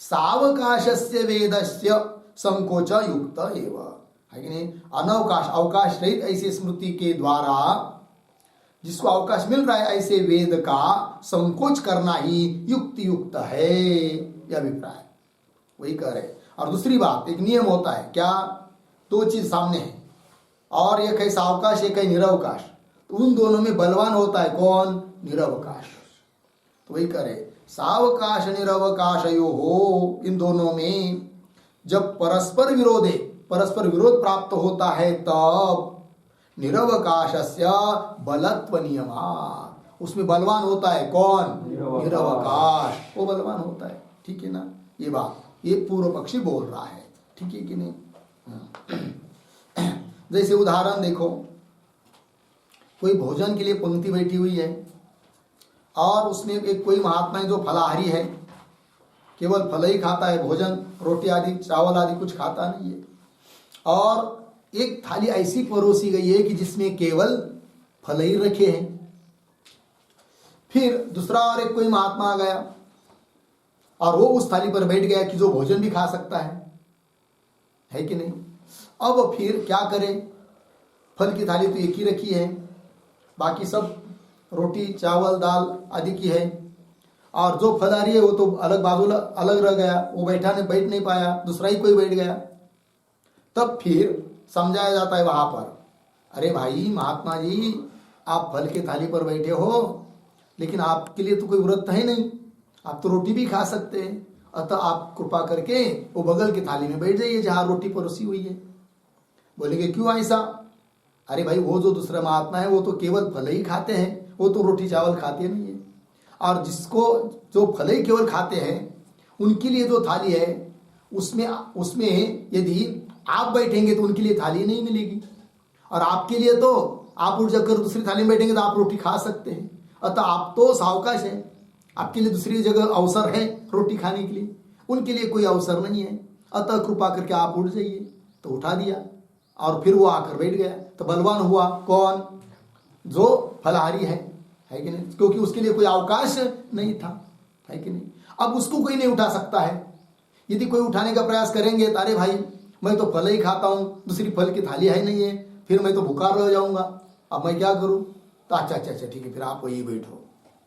सावकाशस्य वेदस्य संकोच युक्त एव, है कि नहीं। अनवकाश, अवकाश रहित ऐसे स्मृति के द्वारा जिसको अवकाश मिल रहा है ऐसे वेद का संकोच करना ही युक्त है, यह अभिप्राय वही कह रहे। और दूसरी बात, एक नियम होता है क्या, दो चीज सामने है और एक है सावकाश, एक है निरवकाश, तो उन दोनों में बलवान होता है कौन, निरवकाश। तो वही कह रहे, सावकाश निरवकाशयो हो, इन दोनों में जब परस्पर विरोध प्राप्त होता है तब निरवकाशस्य बलत्व नियमात्, उसमें बलवान होता है कौन? निरवकाश। निरवकाश, वो बलवान होता है। ठीक है ना, ये बात ये पूर्व पक्षी बोल रहा है। ठीक है कि नहीं? जैसे उदाहरण देखो, कोई भोजन के लिए पंक्ति बैठी हुई है और उसमें एक कोई महात्मा है जो फलाहारी है, केवल फल ही खाता है, भोजन रोटी आदि चावल आदि कुछ खाता नहीं है, और एक थाली ऐसी परोसी गई है कि जिसमें केवल फल ही रखे हैं। फिर दूसरा और एक कोई महात्मा आ गया और वो उस थाली पर बैठ गया कि जो भोजन भी खा सकता है कि नहीं? अब फिर क्या करें? फल की थाली तो एक ही रखी है, बाकी सब रोटी चावल दाल आदि की है, और जो फलाहारी है वो तो अलग बाजू अलग रह गया, वो बैठ नहीं पाया, दूसरा ही कोई बैठ गया। तब फिर समझाया जाता है वहां पर, अरे भाई महात्मा जी, आप फल की थाली पर बैठे हो, लेकिन आपके लिए तो कोई व्रत है नहीं, आप तो रोटी भी खा सकते हैं, अतः आप कृपा करके वो बगल की थाली में बैठ जाइए जहां रोटी परोसी हुई है। बोलेंगे क्यों ऐसा? अरे भाई, वो जो दूसरा महात्मा है वो तो केवल फल ही खाते हैं, वो तो रोटी चावल खाते नहीं है, और जिसको जो फल ही केवल खाते हैं उनके लिए जो थाली है उसमें यदि आप बैठेंगे तो उनके लिए थाली नहीं मिलेगी, और आपके लिए तो आप उठ जाकर दूसरी थाली में बैठेंगे तो आप रोटी खा सकते हैं। अतः आप तो सावकाश है, आपके लिए दूसरी जगह अवसर है रोटी खाने के लिए, उनके लिए कोई अवसर नहीं है, अतः कृपा करके आप उठ जाइए। तो उठा दिया और फिर वो आकर बैठ गया। तो बलवान हुआ कौन? जो फलाहारी है कि नहीं? क्योंकि उसके लिए कोई अवकाश नहीं था, है कि नहीं? अब उसको कोई नहीं उठा सकता है। यदि कोई उठाने का प्रयास करेंगे तो अरे भाई, मैं तो फल ही खाता हूं, दूसरी फल की थाली है नहीं है, फिर मैं तो भूखा रह जाऊंगा, अब मैं क्या करूं? तो अच्छा ठीक है, फिर आप वही बैठो,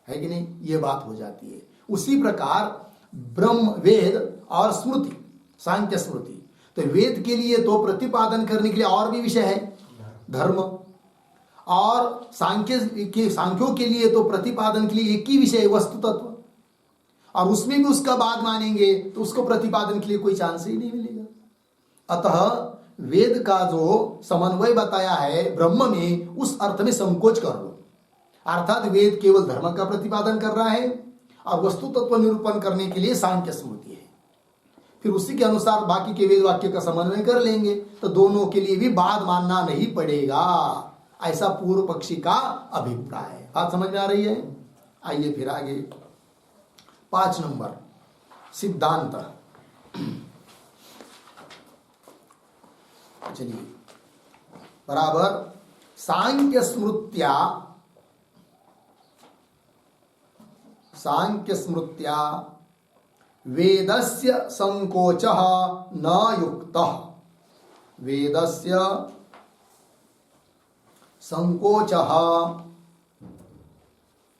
है कि नहीं? ये बात हो जाती है। उसी प्रकार ब्रह्म वेद और स्मृति, सांख्य स्मृति, तो वेद के लिए तो प्रतिपादन करने के लिए और भी विषय है धर्म, और सांख्यों के लिए तो प्रतिपादन के लिए एक ही विषय है वस्तु तत्व, और उसमें भी उसका बाद मानेंगे तो उसको प्रतिपादन के लिए कोई चांस ही नहीं मिलेगा। अतः वेद का जो समन्वय बताया है ब्रह्म में, उस अर्थ में संकोच कर लो, अर्थात वेद केवल धर्म का प्रतिपादन कर रहा है और वस्तु तत्व निरूपण करने के लिए सांख्य स्मृति है। फिर उसी के अनुसार बाकी के वेद वाक्य का समन्वय कर लेंगे तो दोनों के लिए भी बाद मानना नहीं पड़ेगा, ऐसा पूर्व पक्षी का अभिप्राय है। बात समझ में आ रही है? आइए फिर आगे 5 नंबर सिद्धांत। चलिए, बराबर सांख्य स्मृत्या वेदस्य संकोचः न युक्तः, वेदस्य संकोचः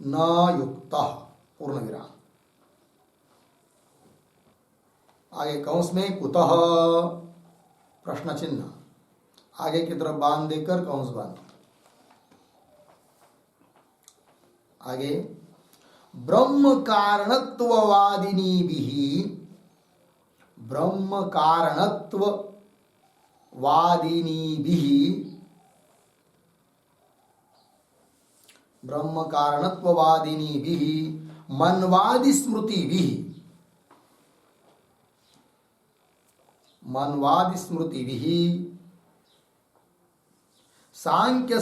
न युक्तः, पूर्ण विराम। आगे कंस में कुतः प्रश्न चिन्ह, आगे की तरफ बांध देकर कंस बांध। आगे ब्रह्म कारणत्ववादिनी भी, ब्रह्म कारणत्ववादिनी भी, ब्रह्म कारणत्ववादिनी भी मनवादि स्मृति भी, मनवादि स्मृति भी सांख्य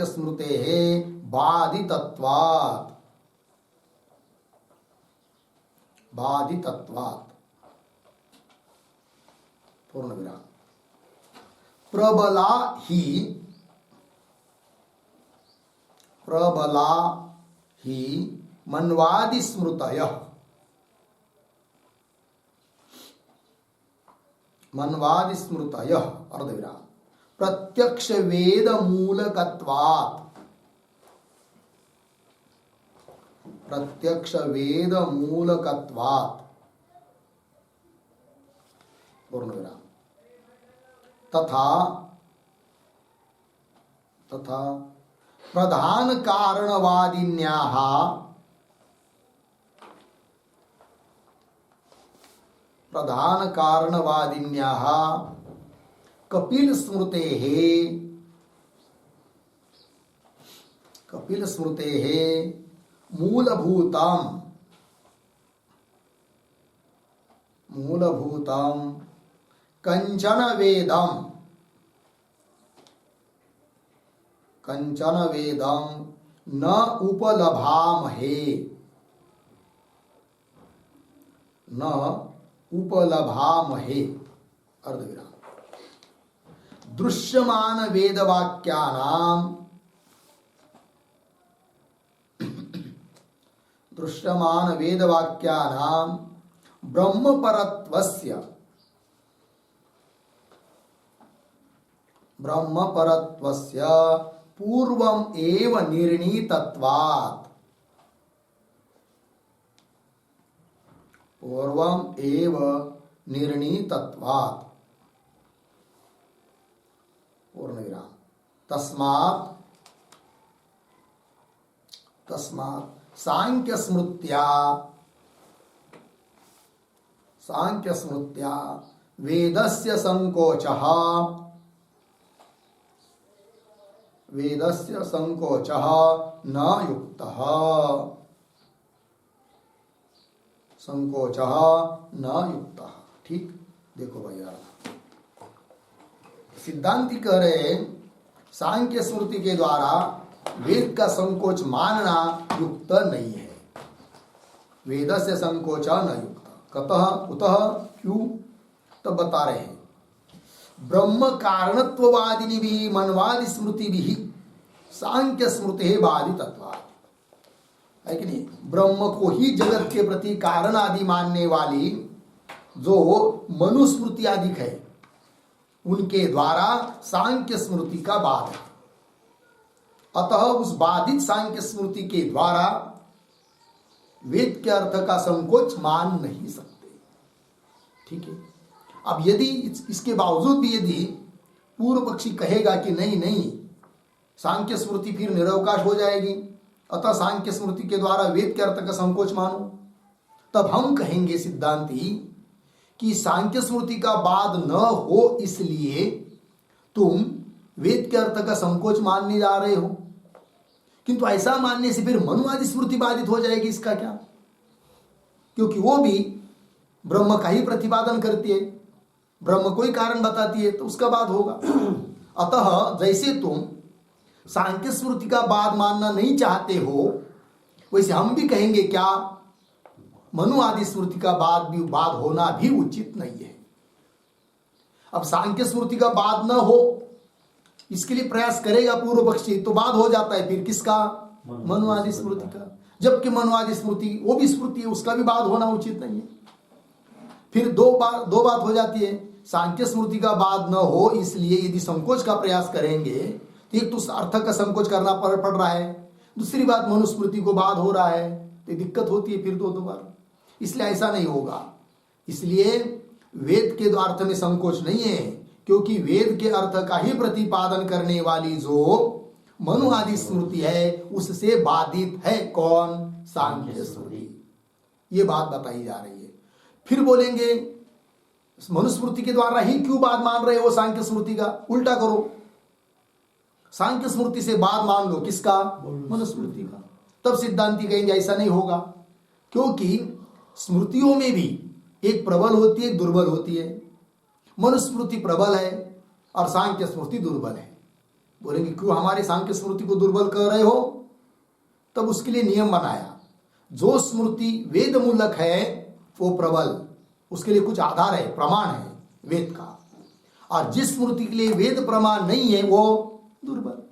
स्मृते बाधितत्वात्, बाधितत्वात्, पूर्ण विराम। प्रबला ही मनवादि स्मृतयः, मनवादि स्मृतयः अर्धविराम प्रत्यक्ष वेद मूलकत्वात्, प्रत्यक्ष वेद मूलकत्वात्, पूर्ण विराम। तथा प्रधान कारणवादिन्याः, प्रधान कारणवादिन्याः कपिल स्मृतेः मूलभूतम् कंचन वेदं न उपलभामहे अर्धविराम। दृश्यमान वेदवाक्यानां ब्रह्मपरत्वस्य पूर्वम् एव निर्णीतत्वात् पूर्णविराम। तस्मात् सांख्यस्मृत्या वेदस्य संकोचः न युक्तः। ठीक, देखो भैया, सिद्धांति कह रहे सांख्य स्मृति के द्वारा वेद का संकोच मानना युक्त नहीं है। वेदस्य संकोच न युक्त। कतः कुतः क्यों, तो बता रहे हैं। ब्रह्म कारणत्ववादिनी भी मनवादि स्मृति भी सांख्य स्मृति बाधितत्वात्, है कि नहीं। ब्रह्म को ही जगत के प्रति कारण आदि मानने वाली जो मनुस्मृति आदि है, उनके द्वारा सांख्य स्मृति का बाध है। अतः उस बाधित सांख्य स्मृति के द्वारा वेद के अर्थ का संकोच मान नहीं सकते। ठीक है। अब यदि इसके बावजूद भी यदि पूर्व पक्षी कहेगा कि नहीं सांख्य स्मृति फिर निरवकाश हो जाएगी, अतः सांख्य स्मृति के द्वारा वेद के अर्थ का संकोच मानो, तब हम कहेंगे सिद्धांती कि सांख्य स्मृति का बाध न हो इसलिए तुम वेद के अर्थ का संकोच मानने जा रहे हो। किंतु ऐसा मानने से फिर मनुवादी स्मृति बाधित हो जाएगी, इसका क्या? क्योंकि वो भी ब्रह्म का ही प्रतिपादन करती है, ब्रह्म को ही कारण बताती है, तो उसका बाध होगा। अतः जैसे तुम सांख्य स्मृति का बाध मानना नहीं चाहते हो, वैसे हम भी कहेंगे क्या, मनुवादी स्मृति का बाध होना भी उचित नहीं है। अब सांख्य स्मृति का बाध न हो इसके लिए प्रयास करेगा पूर्व पक्षी, तो बाध हो जाता है फिर किसका? मनुवादी स्मृति का। जबकि मनुवादी स्मृति वो भी स्मृति है, उसका भी बाध होना उचित नहीं है। फिर दो बात हो जाती है। सांख्य स्मृति का बाध न हो इसलिए यदि संकोच का प्रयास करेंगे तो एक तो अर्थ का संकोच करना पड़ रहा है, दूसरी बात मनुस्मृति को बाध हो रहा है, तो दिक्कत होती है फिर दो बार। इसलिए ऐसा नहीं होगा। इसलिए वेद के अर्थ में संकोच नहीं है, क्योंकि वेद के अर्थ का ही प्रतिपादन करने वाली जो मनु आदि स्मृति है उससे बाधित है कौन? सांख्य स्मृति। ये बात बताई जा रही है। फिर बोलेंगे मनुस्मृति के द्वारा ही क्यों बाध मान रहे हो सांख्य स्मृति का? उल्टा करो, सांख्य स्मृति से बाध मान लो किसका? मनुस्मृति का। तब सिद्धांति कहेंगे ऐसा नहीं होगा, क्योंकि स्मृतियों में भी एक प्रबल होती है, एक दुर्बल होती है। मनुस्मृति प्रबल है और सांख्य स्मृति दुर्बल है। बोलेंगे क्यों हमारे सांख्य स्मृति को दुर्बल कर रहे हो? तब उसके लिए नियम बनाया, जो स्मृति वेद मूलक है वो प्रबल, उसके लिए कुछ आधार है, प्रमाण है वेद का, और जिस स्मृति के लिए वेद प्रमाण नहीं है वो दुर्बल।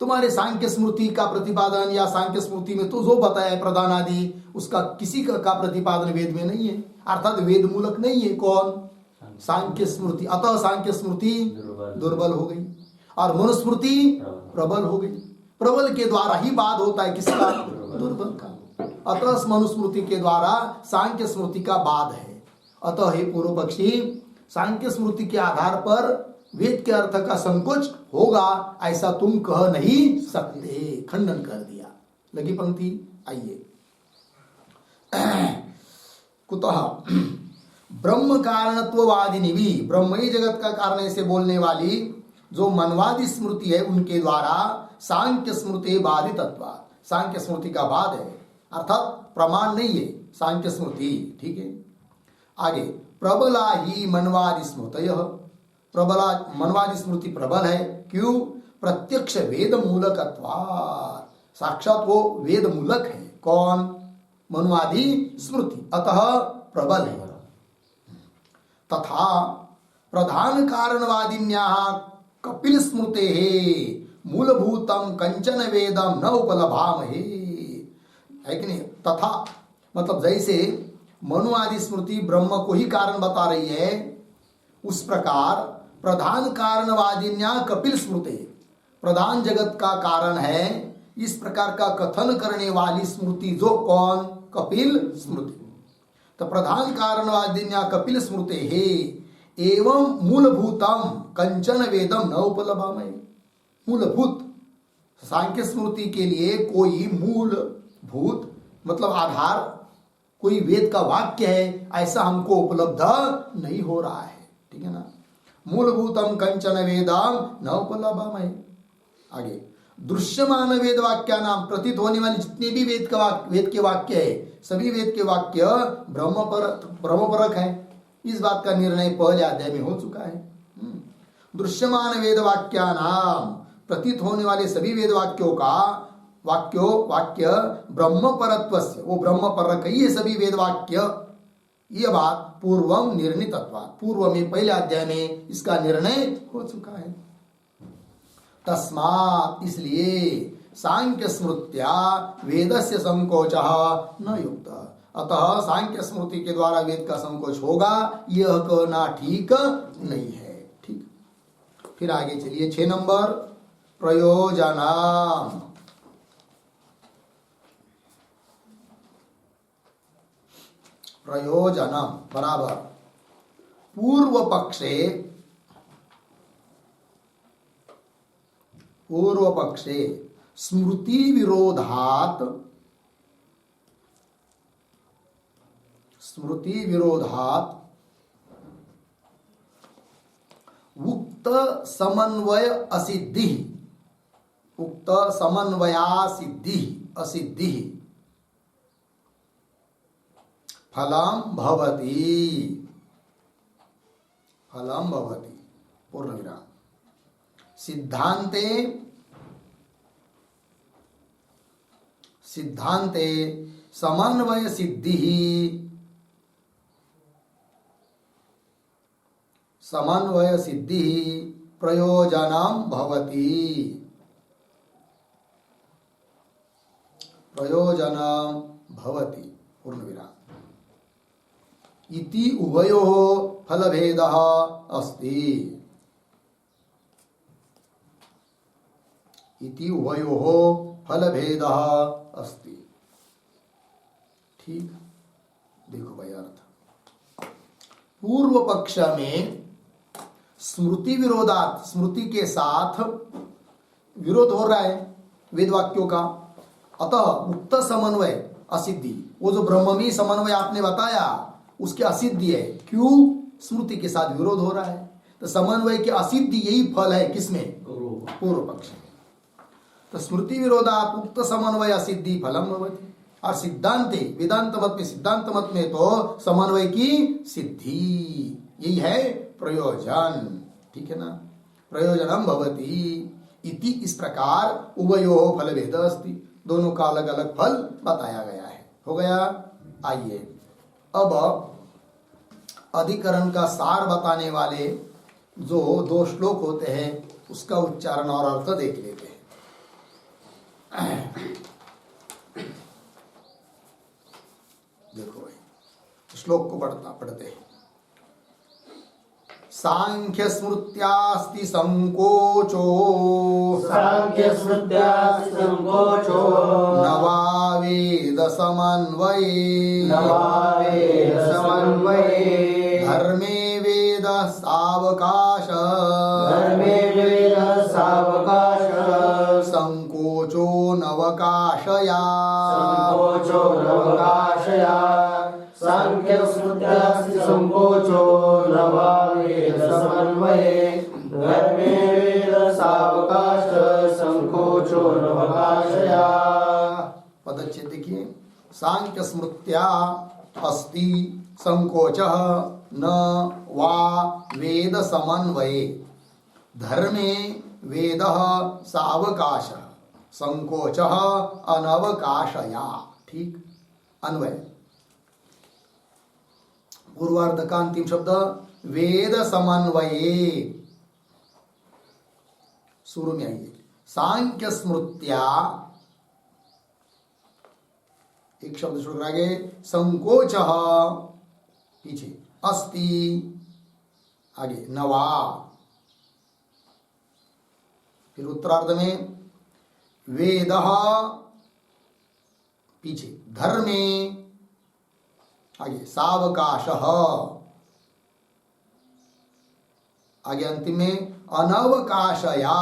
तुम्हारे सांख्य स्मृति का प्रतिपादन या सांख्य स्मृति में तो जो बताया है प्रधान आदि, उसका किसी का प्रतिपादन वेद में नहीं है, अर्थात वेद मूलक नहीं है। कौन? सांख्य स्मृति। अतः सांख्य स्मृति दुर्बल हो गई और मनुस्मृति प्रबल हो गई। प्रबल के द्वारा ही बाध होता है किसका? दुर्बल का। अतः मनुस्मृति के द्वारा सांख्य स्मृति का बाध है। अतः हे पूर्व पक्षी, सांख्य स्मृति के आधार पर वेद के अर्थ का संकोच होगा ऐसा तुम कह नहीं सकते। खंडन कर दिया। लगी पंक्ति, आइए। कुतः ब्रह्म कारणत्ववादिनी भी, ब्रह्म ही जगत का कारण ऐसे बोलने वाली जो मनवादी स्मृति है उनके द्वारा सांख्य स्मृति बाधितत्वा, सांख्य स्मृति का बाद है, अर्थात प्रमाण नहीं है सांख्य स्मृति। ठीक है, आगे प्रबला ही मनवादी स्मृतय, प्रबला मनवादी स्मृति प्रबल है, क्यों? प्रत्यक्ष वेद मूलकत्वात्, साक्षात वो वेद मूलक है। कौन? मनवादी स्मृति, अतः प्रबल है। तथा प्रधान कारणवादिन्याः कपिल स्मृते मूलभूतम कंचन वेदम न उपलभामहे, है कि नहीं? तथा मतलब जैसे मनुवादी स्मृति ब्रह्म को ही कारण बता रही है, उस प्रकार प्रधान कारणवादिन्या कपिल स्मृति, प्रधान जगत का कारण है, इस प्रकार का कथन करने वाली स्मृति जो कौन? कपिल स्मृति। तो प्रधान कारणवादिन्या कपिल स्मृते है एवं मूलभूतम कंचन वेदम न उपलभामहे, मूलभूत सांख्य स्मृति के लिए कोई मूलभूत मतलब आधार, कोई वेद का वाक्य है ऐसा हमको उपलब्ध नहीं हो रहा है। ठीक है ना? मूलभूतम कंचन वेदम न उपलभामहे। आगे दृश्यमान वेद वाक्या नाम, प्रतीत होने वाली जितने भी वेद के वाक्य है, सभी वेद के वाक्य ब्रह्मपरक है। इस बात का निर्णय पहले अध्याय में हो चुका है। दृश्यमान वेद वाक्या नाम, प्रतीत होने वाले सभी वेद वाक्यों का वाक्य ब्रह्म परत्वस्य, वो ब्रह्म परक ही है सभी वेद वाक्य। यह बात पूर्वम निर्णितत्वात्, पूर्व में पहले अध्याय में इसका निर्णय हो चुका है। तस्मात्, इसलिए सांख्य स्मृत्या वेदस्य संकोचः न युक्त, अतः सांख्य स्मृति के द्वारा वेद का संकोच होगा, यह कहना ठीक नहीं है। ठीक, फिर आगे चलिए 6 नंबर प्रयोजना। प्रयोजनम बराबर पूर्व पक्षे स्मृति विरोधात उक्त समन्वय असिद्धि, उक्त समन्वयासिद्धि असिद्धि फलम भवति पूर्ण विराम। सिद्धांते समन्वय सिद्धि प्रयोजनम भवति पूर्ण विराम। इति उभयोः फलभेदः अस्ति, इति उभयोः फलभेदः अस्ति। ठीक, देखो भाई अर्थ, पूर्व पक्ष में स्मृति विरोधात, स्मृति के साथ विरोध हो रहा है वेद वाक्यों का, अतः उक्त समन्वय असिद्धि, वो जो ब्रह्म में समन्वय आपने बताया उसकी असिद्धि है। क्यों? स्मृति के साथ विरोध हो रहा है, तो समन्वय की असिद्धि यही फल है किसमें? पूर्व पक्ष में। तो स्मृति विरोधात उक्त समन्वय असिद्धि फलम भवति, और सिद्धांते वेदांत मत में तो समन्वय की सिद्धि, यही है प्रयोजन। ठीक है ना? प्रयोजनम भवति इति, इस प्रकार उभयोः फलभेद अस्ति, दोनों का अलग अलग फल बताया गया है। हो गया? आइए अब अधिकरण का सार बताने वाले जो 2 श्लोक होते हैं उसका उच्चारण और अर्थ देख लेते हैं। देखो भाई श्लोक को पढ़ते हैं। सांख्य स्मृत्यास्ति संकोचो, नवा वेद समन्वये, धर्मे वेद सावकाश, संकोचो नवकाशया, सांख्य स्मृत्यास्ति संकोचो न वा वेद समन्वये धर्मे वेद सावकाश संकोचो न वकाशया। पदच्छेद देखिए, सांख्य स्मृत्या अस्ति संकोचः न वा वेद समन्वये धर्मे वेदः सावकाशः संकोचः अनवकाशया। ठीक, अन्वय पूर्वार्ध का अंतिम शब्द वेद समन्वये, शुरू में आइए, सांख्य स्मृत्या एक शब्द छोड़ आगे संकोचः पीछे अस्ति आगे नवा, फिर उत्तरार्ध में वेदः पीछे धर्मे आगे सावकाशः, आगे अंतिम में अनवकाशया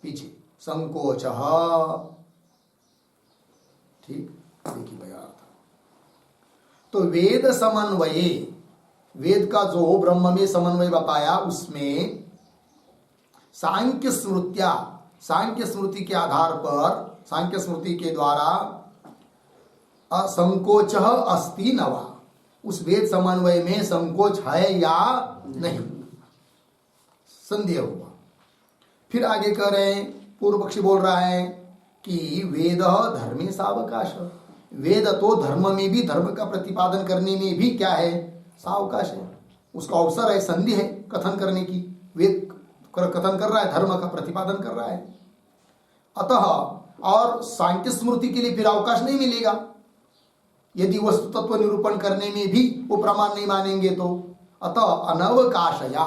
पीछे संकोचः। ठीक, देखिए भैया, तो वेद समन्वये, वेद का जो ब्रह्म में समन्वय बताया उसमें सांख्य स्मृत्या, सांख्य स्मृति के आधार पर, सांख्य स्मृति के द्वारा असंकोच अस्ति नवा, उस वेद समन्वय में संकोच है या नहीं, संदेह हुआ। फिर आगे कह रहे हैं, पूर्व पक्षी बोल रहा है कि वेद धर्मे सावकाश, वेद तो धर्म में भी, धर्म का प्रतिपादन करने में भी क्या है, सावकाश है, उसका अवसर है, संधि है कथन करने की। वेद कथन कर रहा है, धर्म का प्रतिपादन कर रहा है, अतः और सांख्य स्मृति के लिए फिर अवकाश नहीं मिलेगा। यदि वस्तु तत्व निरूपण करने में भी वो प्रमाण नहीं मानेंगे तो अतः अनवकाशया,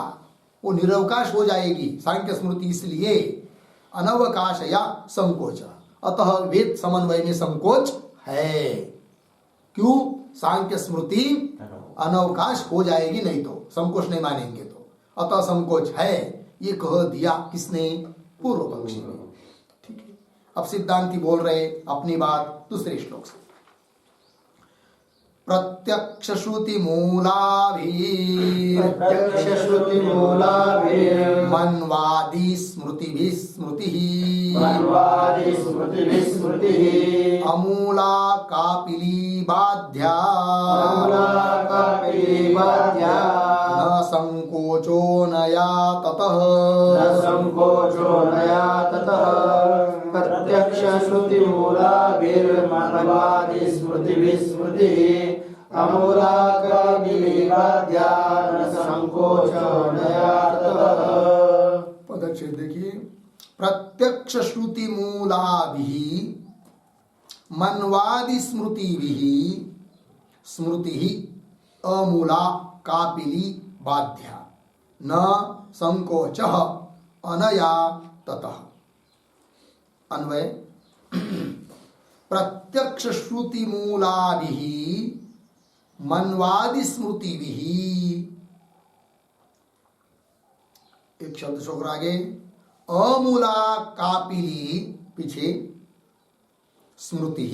वो निरवकाश हो जाएगी सांख्य स्मृति, इसलिए अनवकाशया संकोच, अतः वेद समन्वय में संकोच है। क्यों? सांख्य स्मृति अनवकाश हो जाएगी, नहीं तो संकोच नहीं मानेंगे तो, अतः संकोच है, ये कह दिया किसने? पूर्व पक्षी ने। ठीक है, अब सिद्धांती बोल रहे अपनी बात दूसरे श्लोक से। प्रत्यक्ष श्रुति मूलाभिः मन्वादि स्मृतिभिः स्मृतिः अमूला कापिली बाध्या न संकोचो नया ततः प्रत्यक्ष श्रुति मूलाभिर्मन्वादि स्मृतिभिः स्मृतिः अमूला कापिली बाध्या न संकोचो नया ततः। पदच्छेद देखिए, प्रत्यक्ष श्रुति मूलाभिः मन्वादि स्मृतिभिः स्मृतिः अमूला कापिली बाध्या न संकोचः अनया ततः। अन्वय, प्रत्यक्ष श्रुति मूलाभिः मन्वादि स्मृतिभिः, एक शब्द छोड़ आगे, अमूला कापिली पीछे स्मृति,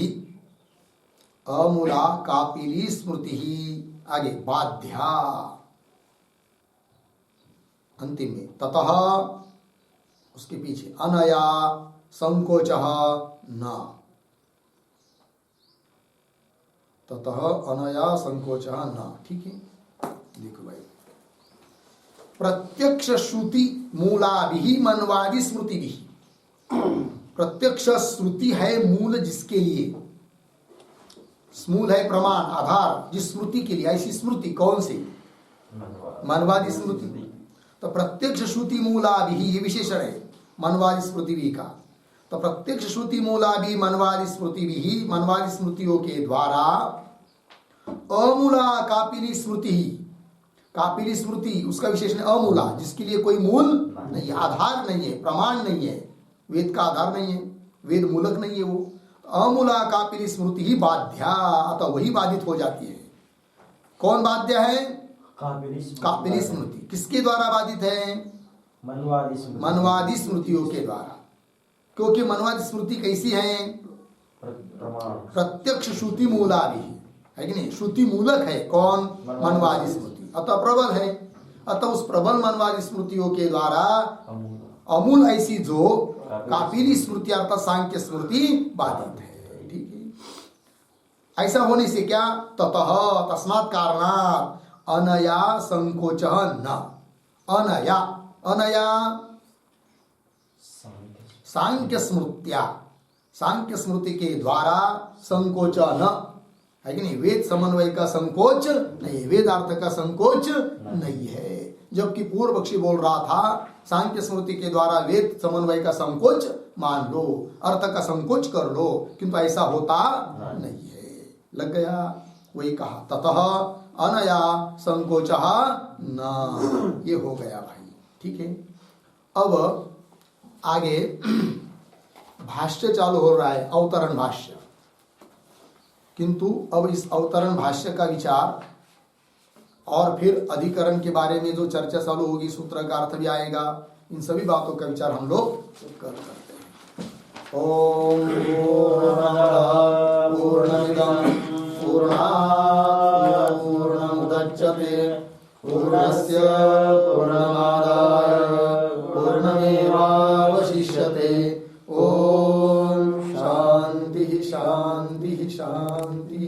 अमूला कापिली स्मृति आगे बाध्या अंतिम में ततः उसके पीछे अनया संकोचः न, ततः अनया संकोचः न। ठीक है, देखो भाई, प्रत्यक्ष श्रुति मूलाभिः मन्वादि स्मृतिभिः, प्रत्यक्ष श्रुति है मूल जिसके लिए, मूल है प्रमाण आधार जिस स्मृति के लिए, ऐसी स्मृति कौन सी? मन्वादि स्मृति। तो प्रत्यक्ष श्रुति मूलाभिः ये विशेषण है मन्वादि स्मृति भी का, तो प्रत्यक्ष श्रुति मूलाभिः मन्वादि स्मृति भी, मन्वादि स्मृतियों के द्वारा अमूला कापिली स्मृति, कापिली स्मृति उसका विशेषण अमूला, जिसके लिए कोई मूल नहीं है, आधार नहीं है, प्रमाण नहीं है, वेद का आधार नहीं है, वेद मूलक नहीं है वो, अमूला कापिली स्मृति ही बाध्या, अतः वही बाधित हो जाती है। कौन बाध्य है? कापिली स्मृति। किसके द्वारा बाधित है? मनवादी स्मृतियों के द्वारा। क्योंकि मनवादी स्मृति कैसी है? प्रत्यक्ष श्रुति मूलाभिः, है कि नहीं, श्रुति मूलक है कौन, मनवादी स्मृति, अतः प्रबल है। अतः उस प्रबल मनवादी स्मृतियों के द्वारा अमूल ऐसी जो कापिली स्मृति अर्थात सांख्य स्मृति बाधित है। ठीक है, ऐसा होने से क्या, ततः तस्मात् कारणात् अनया संकोच न, अनया अनया सांख्य स्मृत्या, सांख्य स्मृति के द्वारा संकोच न, है कि नहीं, वेद समन्वय का संकोच नहीं, वेदार्थ का संकोच नहीं है। जबकि पूर्व पक्षी बोल रहा था सांख्य स्मृति के द्वारा वेद समन्वय का संकोच मान लो, अर्थ का संकोच कर लो, किंतु ऐसा होता नहीं है। लग गया, वही कहा ततः अनया संकोच न, ये हो गया भाई। ठीक है, अब आगे भाष्य चालू हो रहा है, अवतरण भाष्य। किंतु अब इस अवतरण भाष्य का विचार और फिर अधिकरण के बारे में जो चर्चा चालू होगी, सूत्र का अर्थ भी आएगा, इन सभी बातों का विचार हम लोग करते हैं। ओम पूर्णमिदं पूर्णात् पूर्णमुदच्यते पूर्णस्य पूर्णमादाय पूर्णमेवावशिष्यते। ओम शांति शांति शांति।